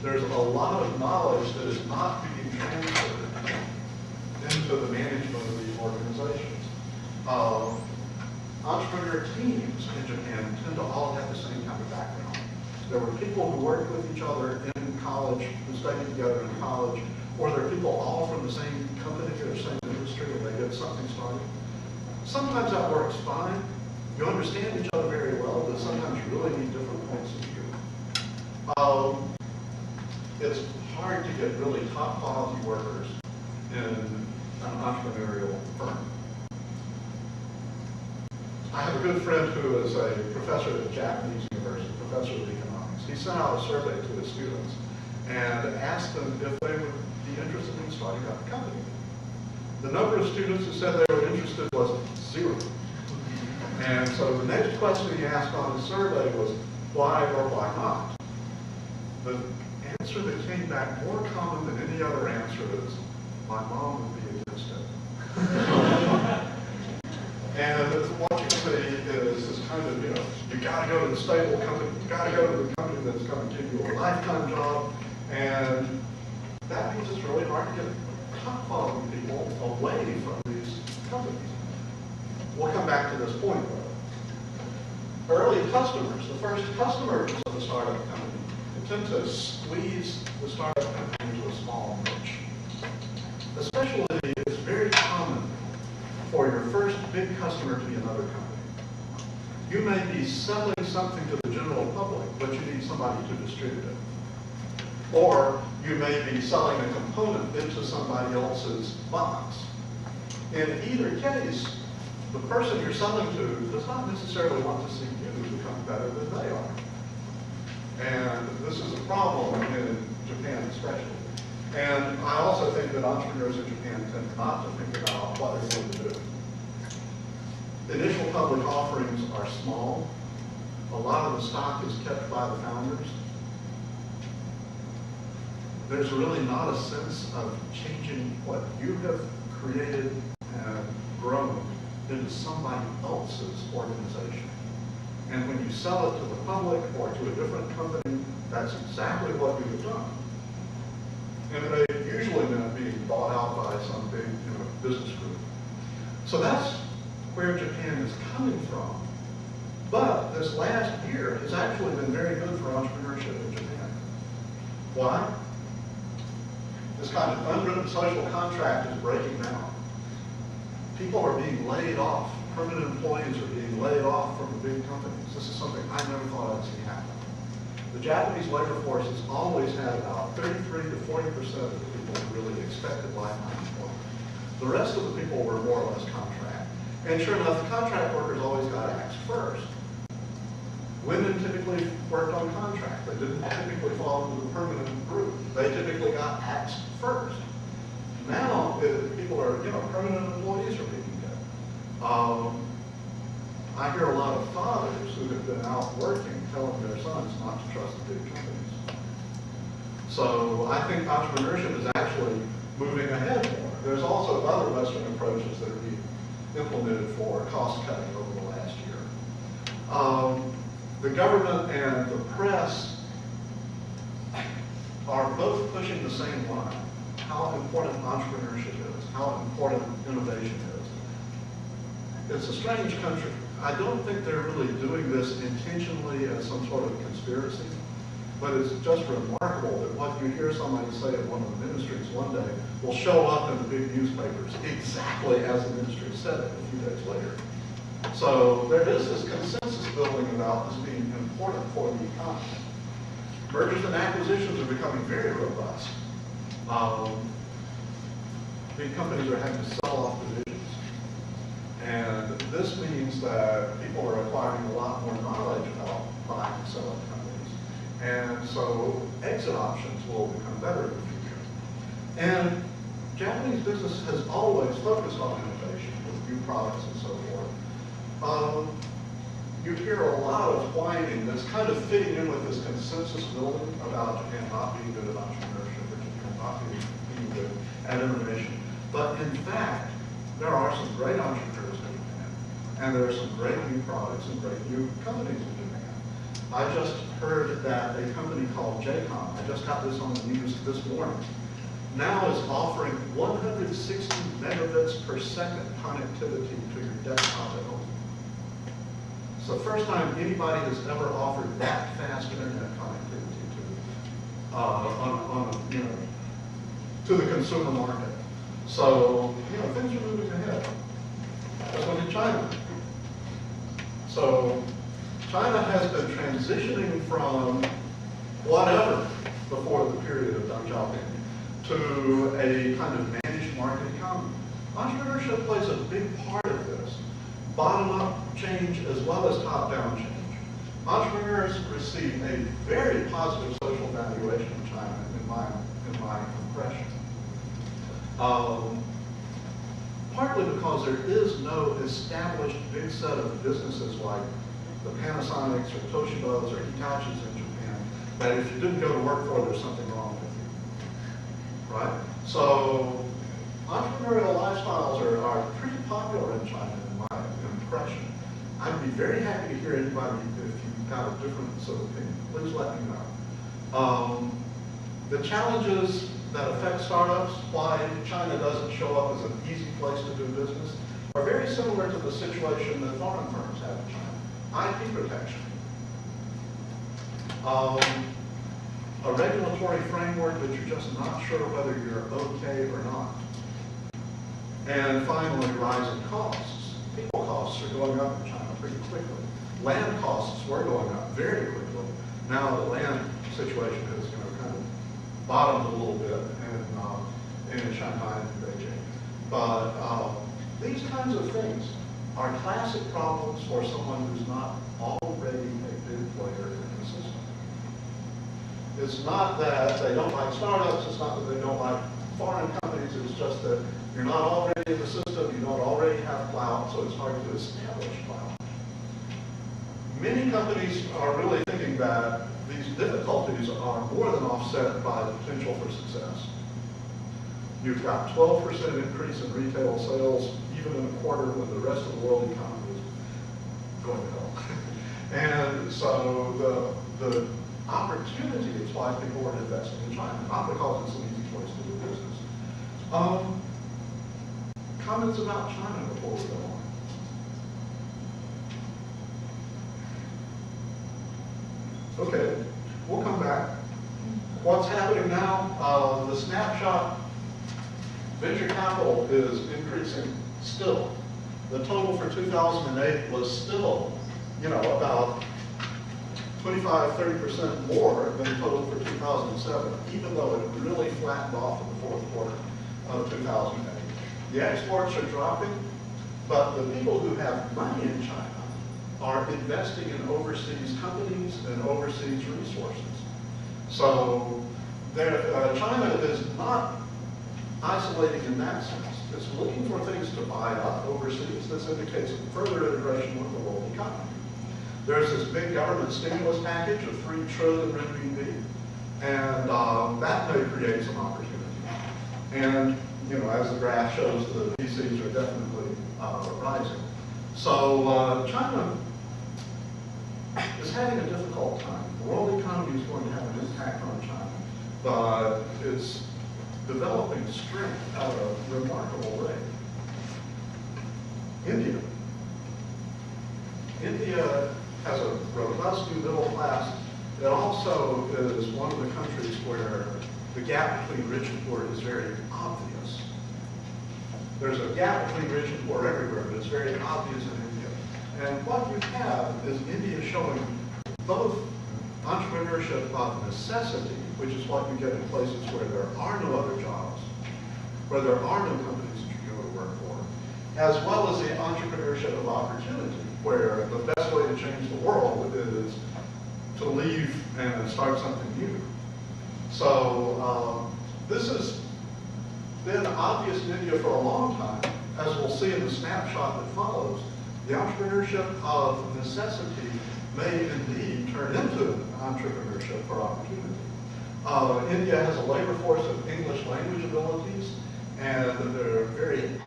there's a lot of knowledge that is not being transferred into the management of these organizations. Entrepreneur teams in Japan tend to all have the same kind of background. There were people who worked with each other in college, who studied together in college, or there are people all from the same company or same industry and they get something started. Sometimes that works fine. You understand each other very well, but sometimes you really need different points of view. It's hard to get really top quality workers in an entrepreneurial firm. I have a good friend who is a professor at a Japanese university, professor of economics. He sent out a survey to his students and asked them if they would be interested in starting up a company. The number of students who said they were interested was 0. And so the next question he asked on his survey was, why or why not? The answer that came back more common than any other answer is, my mom would be against it. And what you see is this kind of, you got to go to the stable company, you got to go to the company that's going to give you a lifetime job, and that means it's really hard to get top quality people away from these companies. We'll come back to this point though. Early customers, the first customers of the startup company, tend to squeeze the startup company into a small niche. Especially, it's very common for your first big customer to be another company. You may be selling something to the general public, but you need somebody to distribute it. Or you may be selling a component into somebody else's box. In either case, the person you're selling to does not necessarily want to see you become better than they are. And this is a problem in Japan especially. And I also think that entrepreneurs in Japan tend not to think about what they're going to do. Initial public offerings are small. A lot of the stock is kept by the founders. There's really not a sense of changing what you have created and grown into somebody else's organization. And when you sell it to the public or to a different company, that's exactly what you have done. And they usually end up being bought out by some big business group. So that's where Japan is coming from. But this last year has actually been very good for entrepreneurship in Japan. Why? This kind of unwritten social contract is breaking down. People are being laid off. Permanent employees are being laid off from the big companies. This is something I never thought I'd see happen. The Japanese labor force has always had about 33 to 40% of the people who really expected lifetime employment. The rest of the people were more or less contract. And sure enough, the contract workers always got axed first. Women typically worked on contract. They didn't typically fall into the permanent group. They typically got axed first. Now, people are, permanent employees are being dead. I hear a lot of fathers who have been out working telling their sons not to trust the big companies. So I think entrepreneurship is actually moving ahead more. There's also other Western approaches that are being implemented for cost cutting over the last year. The government and the press are both pushing the same line. How important entrepreneurship is, how important innovation is. It's a strange country. I don't think they're really doing this intentionally as some sort of conspiracy, but it's just remarkable that what you hear somebody say at one of the ministries one day will show up in the big newspapers exactly as the ministry said it a few days later. So there is this consensus building about this being important for the economy. Mergers and acquisitions are becoming very robust. Big companies are having to sell off divisions. And this means that people are acquiring a lot more knowledge about buying and selling companies. And so exit options will become better in the future. And Japanese business has always focused on innovation with new products and so forth. You hear a lot of whining that's kind of fitting in with this consensus building about Japan not being good at entrepreneurship or Japan not being good at innovation. But in fact, there are some great entrepreneurs in Japan, and there are some great new products and great new companies in Japan. I just heard that a company called JCOM, I just got this on the news this morning, now is offering 160 megabits per second connectivity to your desktop at home. It's the first time anybody has ever offered that fast internet connectivity to the consumer market. So, things are moving ahead. Let's look at China. So, China has been transitioning from whatever before the period of Deng Xiaoping to a kind of managed market economy. Entrepreneurship plays a big part of this. Bottom-up change as well as top-down change. Entrepreneurs receive a very positive social valuation in China, in my impression. Partly because there is no established big set of businesses like the Panasonics or Toshibas or Hitachis in Japan that if you didn't go to work for, there's something wrong with you, right? So entrepreneurial lifestyles are pretty popular in China, in my impression. I'd be very happy to hear anybody if you've got a difference of opinion. Please let me know. The challenges that affect startups, why China doesn't show up as an easy place to do business, are very similar to the situation that foreign firms have in China. IP protection. A regulatory framework that you're just not sure whether you're okay or not. And finally, rising costs. People costs are going up in China pretty quickly. Land costs were going up very quickly. Now the land situation has kind of bottomed a little bit in Shanghai and Beijing. But these kinds of things are classic problems for someone who's not already a big player in the system. It's not that they don't like startups, it's not that they don't like foreign companies, it's just that you're not already in the system, you don't already have clout, so it's hard to establish clout. Many companies are really thinking that these difficulties are more than offset by the potential for success. You've got 12% increase in retail sales, even in a quarter when the rest of the world economy is going to hell. And so the opportunity is why people are investing in China, not because it's an easy place to do business. Comments about China before we go on? Okay, we'll come back. What's happening now? The snapshot, venture capital is increasing still. The total for 2008 was still, about 25–30% more than the total for 2007, even though it really flattened off in the fourth quarter of 2008. The exports are dropping, but the people who have money in China are investing in overseas companies and overseas resources. So China is not isolating in that sense. It's looking for things to buy up overseas. This indicates further integration with the world economy. There's this big government stimulus package of 3 trillion renminbi, and that may create some opportunity. And as the graph shows, the VCs are definitely rising. So China is having a difficult time. The world economy is going to have an impact on China, but it's developing strength at a remarkable rate. India has a robust new middle class. It also is one of the countries where the gap between rich and poor is very obvious. There's a gap between rich and poor everywhere, but it's very obvious in India. And what you have is India showing both entrepreneurship of necessity, which is what you get in places where there are no other jobs, where there are no companies that you go to work for, as well as the entrepreneurship of opportunity, where the best way to change the world is to leave and start something new. So this has been obvious in India for a long time, as we'll see in the snapshot that follows. The entrepreneurship of necessity may indeed turn into entrepreneurship for opportunity. India has a labor force of English language abilities, and they're very